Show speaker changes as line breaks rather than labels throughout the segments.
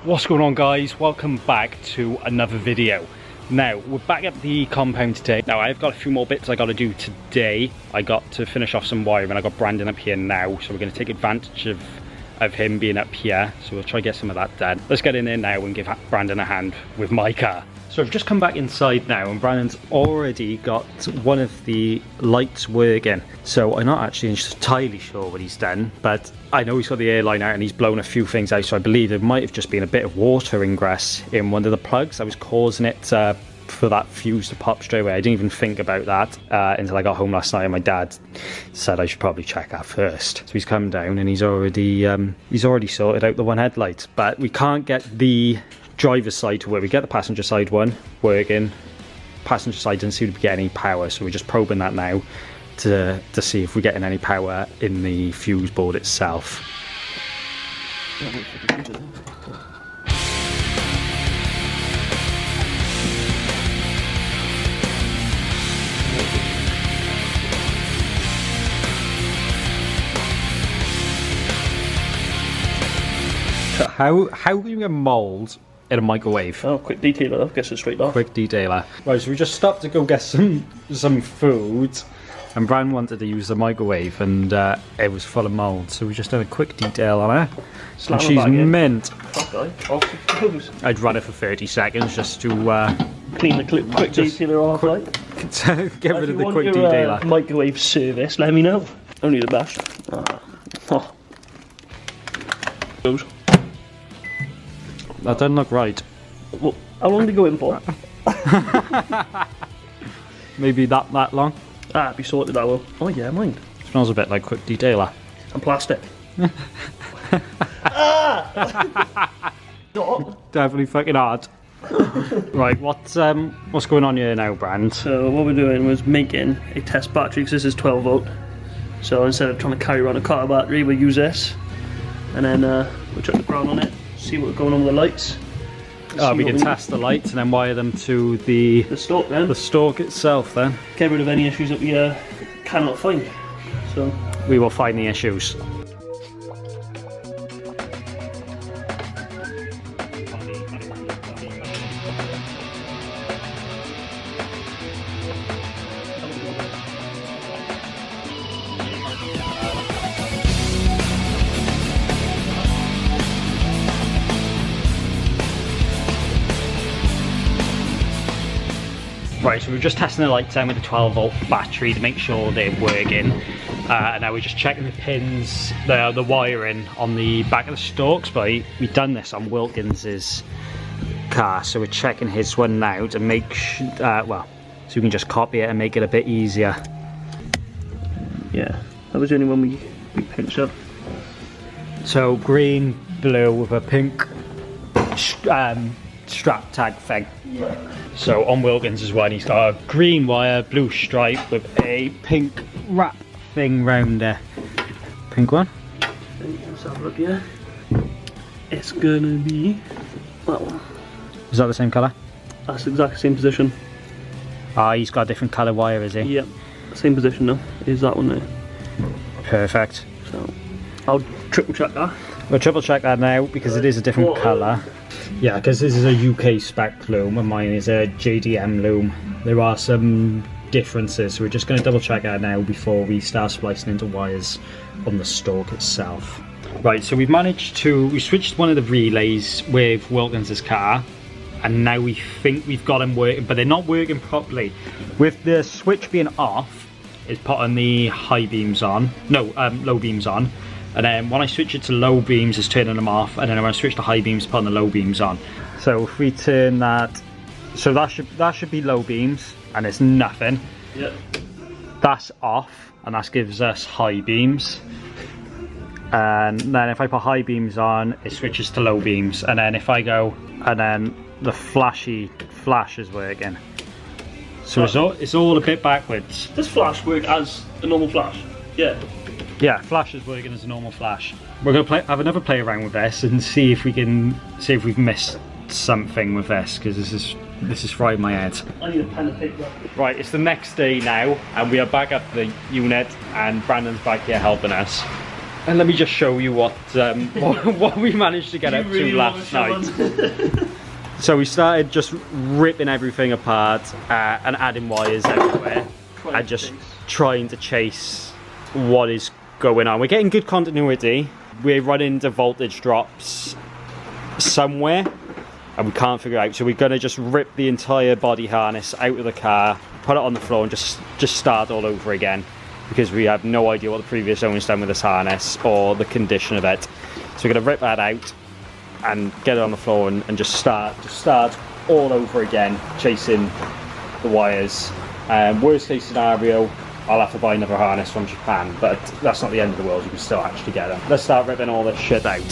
What's going on, guys? Welcome back to another video. Now we're back at the compound today. Now I've got a few more bits I got to do today. I got to finish off some wiring. I got Brandon up here now, so we're going to take advantage of him being up here, so we'll try to get some of that done. Let's get in there now and give Brandon a hand with my car. So I've just come back inside now and Brandon's already got one of the lights working. So I'm not actually entirely sure what he's done, but I know he's got the airline out and he's blown a few things out, so I believe there might have just been a bit of water ingress in one of the plugs that was causing it for that fuse to pop straight away. I didn't even think about that until I got home last night and my dad said I should probably check that first. So he's come down and he's already sorted out the one headlight, but we can't get the driver's side to work. We get the passenger side one working. Passenger side doesn't seem to be getting any power, so we're just probing that now to see if we're getting any power in the fuse board itself. How can you get mould in a microwave?
Oh, quick detailer, gets it straight off.
Quick detailer. Right, so we just stopped to go get some food, and Bran wanted to use the microwave, and it was full of mould, so we just did a quick detail on her. And she's mint. I'd run it for 30 seconds just to
clean the quick detailer off, right?
Get rid of the quick detailer.
Microwave service, let me know. Only the best.
That doesn't look right.
Well, how long did it go in for?
Maybe that long.
Ah, be sorted that will. Oh yeah, mind.
Smells a bit like quick detailer.
And plastic.
Definitely fucking hard. Right, what's going on here now, Brand?
So what we're doing was making a test battery, because this is 12 volt. So instead of trying to carry around a car battery, we'll use this, and then we'll chuck the ground on it, see what's going on with the lights.
We can test the lights and then wire them to the
stalk then.
The stalk itself then.
Get rid of any issues that we cannot find. So
we will find the issues. Right, so we're just testing the lights out with the 12 volt battery to make sure they're working, and now we're just checking the pins, the wiring on the back of the stalks. But we've done this on Wilkins's car, so we're checking his one now to make so we can just copy it and make it a bit easier.
Yeah, that was the only one we pinched up.
So green, blue with a pink strap tag thing.
Yeah.
So on Wilkins's one, he's got a green wire, blue stripe with a pink wrap thing round there. Pink one?
Let's have a look here. It's gonna be that one.
Is that the same colour?
That's the exact same position.
Ah, he's got a different colour wire, is he?
Yep, same position though. Is that one there?
Perfect.
So I'll triple check that.
We'll triple check that now because it is a different colour. Yeah, because this is a UK spec loom and mine is a JDM loom. There are some differences, so we're just going to double check that now before we start splicing into wires on the stalk itself. Right, so we switched one of the relays with Wilkins's car, and now we think we've got them working, but they're not working properly. With the switch being off, it's putting the high beams on, low beams on. And then when I switch it to low beams, it's turning them off. And then when I switch to high beams, putting the low beams on. So if we turn that, so that should be low beams, and it's nothing.
Yep.
That's off, and that gives us high beams. And then if I put high beams on, it switches to low beams. And then if I go, and then the flash is working. So it's all a bit backwards.
Does flash work as a normal flash? Yeah.
Yeah, flash is working as a normal flash. We're gonna have another play around with this and see if we've missed something with this, because this is frying my head.
I need a pen and paper.
Right, it's the next day now, and we are back at the unit, and Brandon's back here helping us. And let me just show you what what we managed to get up
really
to last night. So we started just ripping everything apart and adding wires everywhere and just trying to chase what is going on. We're getting good continuity. We're running into voltage drops somewhere and we can't figure it out. So we're gonna just rip the entire body harness out of the car, put it on the floor and just start all over again, because we have no idea what the previous owner's done with this harness or the condition of it. So we're gonna rip that out and get it on the floor and just start all over again, chasing the wires. Worst case scenario, I'll have to buy another harness from Japan, but that's not the end of the world, you can still actually get them. Let's start ripping all this shit out.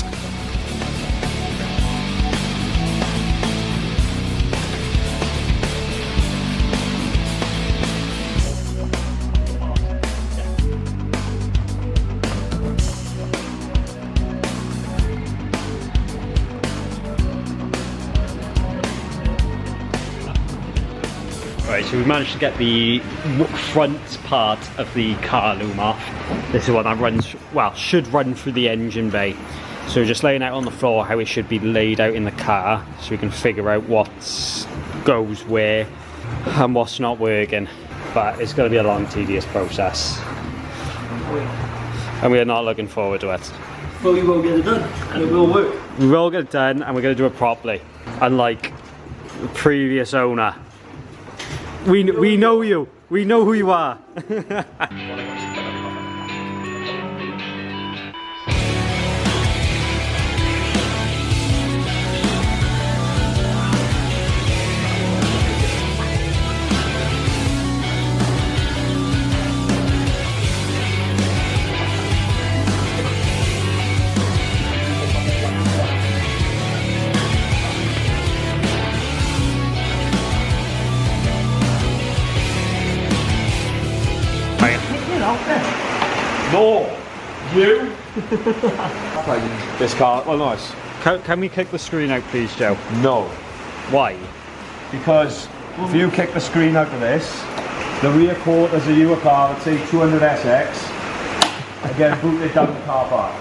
Right, so we managed to get the front part of the car loom off. This is one that runs, well, should run through the engine bay. So we're just laying out on the floor how it should be laid out in the car, so we can figure out what goes where and what's not working. But it's going to be a long, tedious process. And we are not looking forward to it.
But we will get it done, and it will work.
We will get it done, and we're going to do it properly. Unlike the previous owner. We know you. We know who you are.
No! You! This car, well nice.
Can we kick the screen out please, Joe?
No.
Why?
Because if you kick the screen out of this, the rear quarters of your car would say 200Sx and get booted down the car park.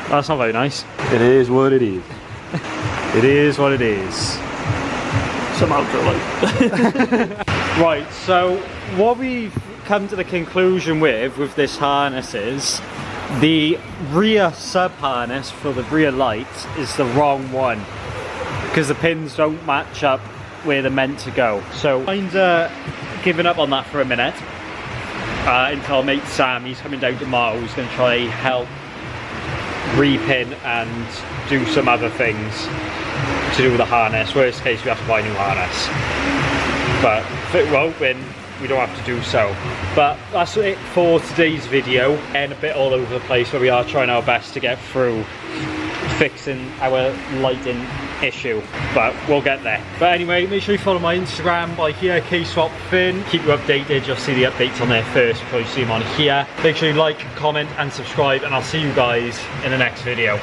That's not very nice.
It is what it is.
It is what it is.
Some outro like.
Right, so what we've come to the conclusion with this harness is the rear sub harness for the rear light is the wrong one, because the pins don't match up where they're meant to go. So kinda giving up on that for a minute until mate Sam, he's coming down tomorrow, he's going to try help repin and do some other things to do with the harness. Worst case, we have to buy a new harness, but if it won't win, we don't have to do so. But that's it for today's video, and a bit all over the place, where we are trying our best to get through fixing our lighting issue, but we'll get there. But anyway, make sure you follow my Instagram by here, KSwapFin. Keep you updated, you'll see the updates on there first before you see them on here. Make sure you like, comment and subscribe, and I'll see you guys in the next video.